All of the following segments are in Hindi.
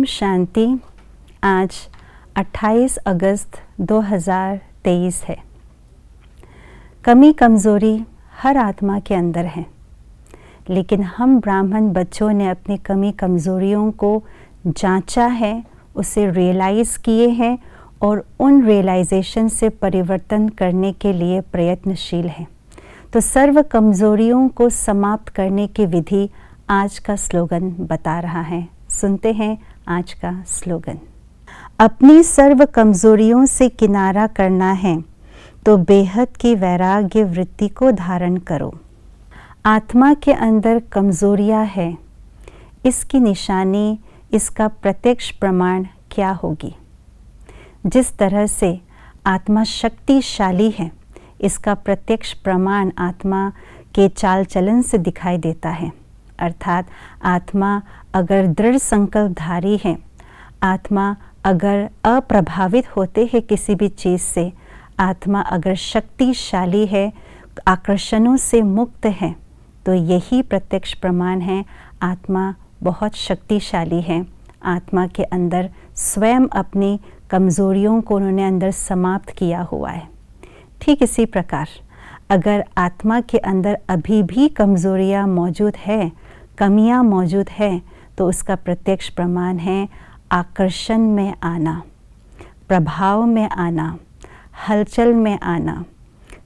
शांति। आज 28 अगस्त 2023 है। कमी कमज़ोरी हर आत्मा के अंदर है, लेकिन हम ब्राह्मण बच्चों ने अपनी कमी कमज़ोरियों को जांचा है, उसे रियलाइज़ किए हैं और उन रियलाइजेशन से परिवर्तन करने के लिए प्रयत्नशील हैं। तो सर्व कमज़ोरियों को समाप्त करने की विधि आज का स्लोगन बता रहा है। सुनते हैं आज का स्लोगन। अपनी सर्व कमज़ोरियों से किनारा करना है तो बेहद की वैराग्य वृत्ति को धारण करो। आत्मा के अंदर कमज़ोरियाँ है, इसकी निशानी, इसका प्रत्यक्ष प्रमाण क्या होगी? जिस तरह से आत्मा शक्तिशाली है, इसका प्रत्यक्ष प्रमाण आत्मा के चाल चलन से दिखाई देता है। अर्थात आत्मा अगर दृढ़ संकल्पधारी है, आत्मा अगर अप्रभावित होते हैं किसी भी चीज़ से, आत्मा अगर शक्तिशाली है, आकर्षणों से मुक्त है, तो यही प्रत्यक्ष प्रमाण है आत्मा बहुत शक्तिशाली है। आत्मा के अंदर स्वयं अपनी कमज़ोरियों को उन्होंने अंदर समाप्त किया हुआ है। ठीक इसी प्रकार अगर आत्मा के अंदर अभी भी कमज़ोरियाँ मौजूद है, कमियाँ मौजूद है, तो उसका प्रत्यक्ष प्रमाण है आकर्षण में आना, प्रभाव में आना, हलचल में आना,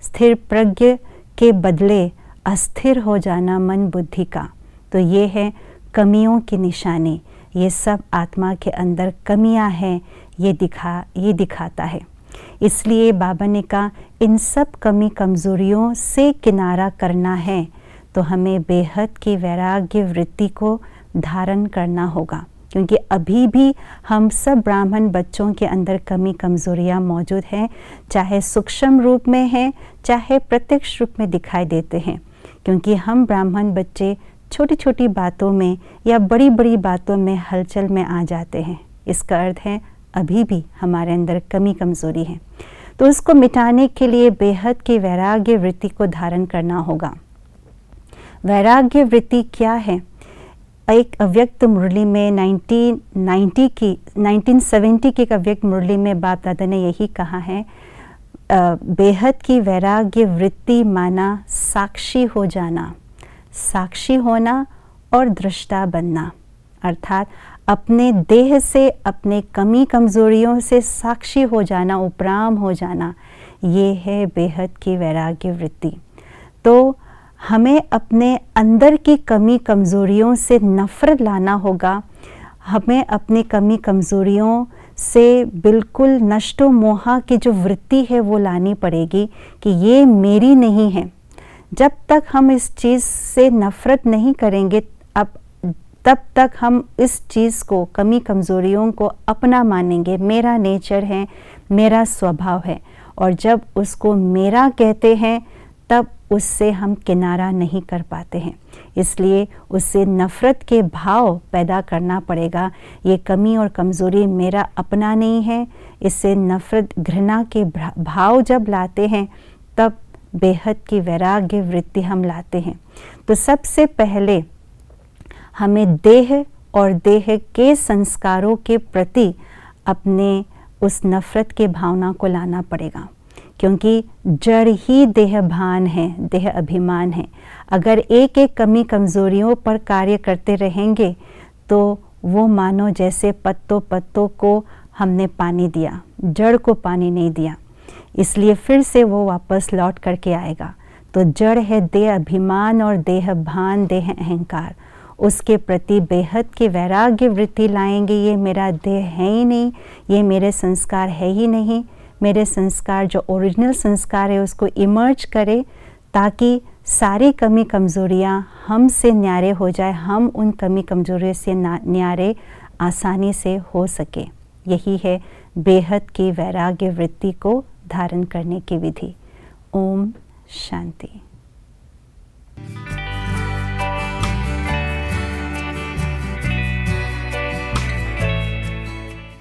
स्थिर प्रज्ञ के बदले अस्थिर हो जाना मन बुद्धि का। तो ये है कमियों की निशानी। ये सब आत्मा के अंदर कमियां हैं, ये दिखाता है। इसलिए बाबा ने कहा इन सब कमी कमज़ोरियों से किनारा करना है तो हमें बेहद की वैराग्य वृत्ति को धारण करना होगा, क्योंकि अभी भी हम सब ब्राह्मण बच्चों के अंदर कमी कमज़ोरियाँ मौजूद हैं, चाहे सूक्ष्म रूप में हैं, चाहे प्रत्यक्ष रूप में दिखाई देते हैं। क्योंकि हम ब्राह्मण बच्चे छोटी छोटी बातों में या बड़ी बड़ी बातों में हलचल में आ जाते हैं। इसका अर्थ है अभी भी हमारे अंदर कमी कमज़ोरी है। तो उसको मिटाने के लिए बेहद की वैराग्य वृत्ति को धारण करना होगा। वैराग्य वृत्ति क्या है? एक अव्यक्त मुरली में 1970 की एक अव्यक्त मुरली में बाप दादा ने यही कहा है, बेहद की वैराग्य वृत्ति माना साक्षी हो जाना, साक्षी होना और दृष्टा बनना। अर्थात अपने देह से, अपने कमी कमज़ोरियों से साक्षी हो जाना, उपराम हो जाना, ये है बेहद की वैराग्य वृत्ति। तो हमें अपने अंदर की कमी कमज़ोरियों से नफ़रत लाना होगा। हमें अपनी कमी कमज़ोरियों से बिल्कुल नष्टो मोहा की जो वृत्ति है वो लानी पड़ेगी कि ये मेरी नहीं है। जब तक हम इस चीज़ से नफ़रत नहीं करेंगे, तब तक हम इस चीज़ को, कमी कमज़ोरियों को अपना मानेंगे, मेरा नेचर है, मेरा स्वभाव है। और जब उसको मेरा कहते हैं तब उससे हम किनारा नहीं कर पाते हैं। इसलिए उससे नफ़रत के भाव पैदा करना पड़ेगा। ये कमी और कमज़ोरी मेरा अपना नहीं है। इससे नफ़रत, घृणा के भाव जब लाते हैं तब बेहद की वैराग्य वृत्ति हम लाते हैं। तो सबसे पहले हमें देह और देह के संस्कारों के प्रति अपने उस नफ़रत के भावना को लाना पड़ेगा, क्योंकि जड़ ही देह भान है, देह अभिमान है। अगर एक एक कमी कमज़ोरियों पर कार्य करते रहेंगे तो वो मानो जैसे पत्तों को हमने पानी दिया, जड़ को पानी नहीं दिया, इसलिए फिर से वो वापस लौट करके आएगा। तो जड़ है देह अभिमान और देह भान, देह अहंकार। उसके प्रति बेहद की वैराग्य वृत्ति लाएंगे। ये मेरा देह है ही नहीं, ये मेरे संस्कार है ही नहीं। मेरे संस्कार जो ओरिजिनल संस्कार है उसको इमर्ज करे, ताकि सारी कमी कमज़ोरियाँ हमसे न्यारे हो जाए, हम उन कमी कमज़ोरियों से न्यारे आसानी से हो सके। यही है बेहद की वैराग्य वृत्ति को धारण करने की विधि। ओम शांति।